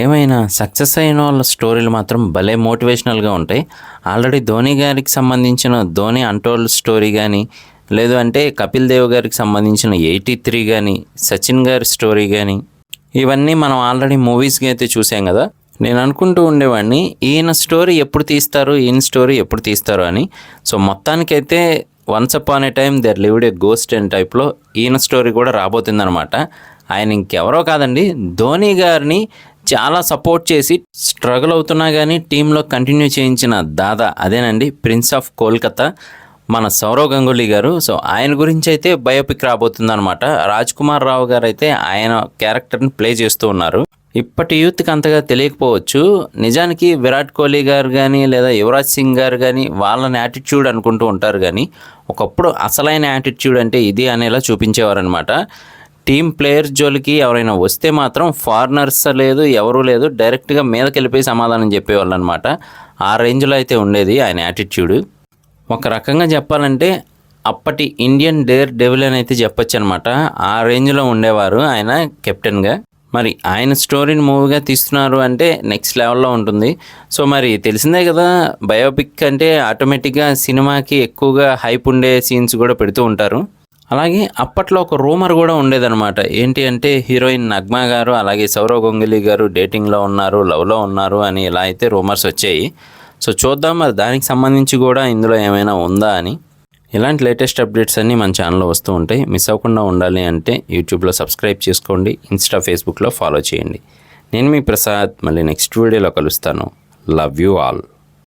ఏమైనా సక్సెస్ అయిన వాళ్ళ స్టోరీలు మాత్రం భలే మోటివేషనల్గా ఉంటాయి. ఆల్రెడీ ధోని గారికి సంబంధించిన ధోని అన్టోల్డ్ స్టోరీ కానీ, లేదు అంటే కపిల్ దేవ్ గారికి సంబంధించిన 83 కానీ, సచిన్ గారి స్టోరీ కానీ, ఇవన్నీ మనం ఆల్రెడీ మూవీస్గా అయితే చూసాం కదా. నేను అనుకుంటూ ఉండేవాడిని ఈయన స్టోరీ ఎప్పుడు తీస్తారు, ఈయన స్టోరీ ఎప్పుడు తీస్తారు అని. సో మొత్తానికైతే once upon A time there lived A ghost and టైప్లో ఈయన స్టోరీ కూడా రాబోతుందన్నమాట. ఆయన ఇంకెవరో కాదండి, ధోని గారిని చాలా సపోర్ట్ చేసి స్ట్రగుల్ అవుతున్నా కానీ టీంలో కంటిన్యూ చేయించిన దాదా అదేనండి, ప్రిన్స్ ఆఫ్ కోల్కతా మన సౌరవ్ గంగూలీ గారు. సో ఆయన గురించి అయితే బయోపిక్ రాబోతుందన్నమాట. రాజ్ కుమార్ రావు గారు అయితే ఆయన క్యారెక్టర్ని ప్లే చేస్తూ ఉన్నారు. ఇప్పటి యూత్కి అంతగా తెలియకపోవచ్చు, నిజానికి విరాట్ కోహ్లీ గారు కానీ లేదా యువరాజ్ సింగ్ గారు కానీ వాళ్ళని యాటిట్యూడ్ అనుకుంటూ ఉంటారు, కానీ ఒకప్పుడు అసలైన యాటిట్యూడ్ అంటే ఇది అనేలా చూపించేవారనమాట. టీం ప్లేయర్స్ జోలికి ఎవరైనా వస్తే మాత్రం ఫారినర్స్ లేదు, ఎవరూ లేదు, డైరెక్ట్గా మీదకి వెళ్ళిపోయి సమాధానం చెప్పేవాళ్ళు అనమాట. ఆ రేంజ్లో అయితే ఉండేది ఆయన యాటిట్యూడ్. ఒక రకంగా చెప్పాలంటే అప్పటి ఇండియన్ డేర్ డెవిల్ అని అయితే చెప్పొచ్చు అనమాట. ఆ రేంజ్లో ఉండేవారు ఆయన కెప్టెన్గా. మరి ఆయన స్టోరీని మూవీగా తీస్తున్నారు అంటే నెక్స్ట్ లెవెల్లో ఉంటుంది. సో మరి తెలిసిందే కదా, బయోపిక్ అంటే ఆటోమేటిక్గా సినిమాకి ఎక్కువగా హైప్ ఉండే సీన్స్ కూడా పెడుతూ ఉంటారు. అలాగే అప్పట్లో ఒక రూమర్ కూడా ఉండేదన్నమాట. ఏంటి అంటే హీరోయిన్ నగ్మా గారు అలాగే సౌరవ్ గంగూలీ గారు డేటింగ్లో ఉన్నారు, లవ్లో ఉన్నారు అని ఇలా అయితే రూమర్స్ వచ్చాయి. సో చూద్దాం మరి దానికి సంబంధించి కూడా ఇందులో ఏమైనా ఉందా అని. ఇలాంటి లేటెస్ట్ అప్డేట్స్ అన్నీ మన ఛానల్లో వస్తూ ఉంటాయి. మిస్ అవ్వకుండా ఉండాలి అంటే యూట్యూబ్లో సబ్స్క్రైబ్ చేసుకోండి, ఇన్స్టా ఫేస్బుక్లో ఫాలో చేయండి. నేను మీ ప్రసాద్, మళ్ళీ నెక్స్ట్ వీడియోలో కలుస్తాను. Love you all.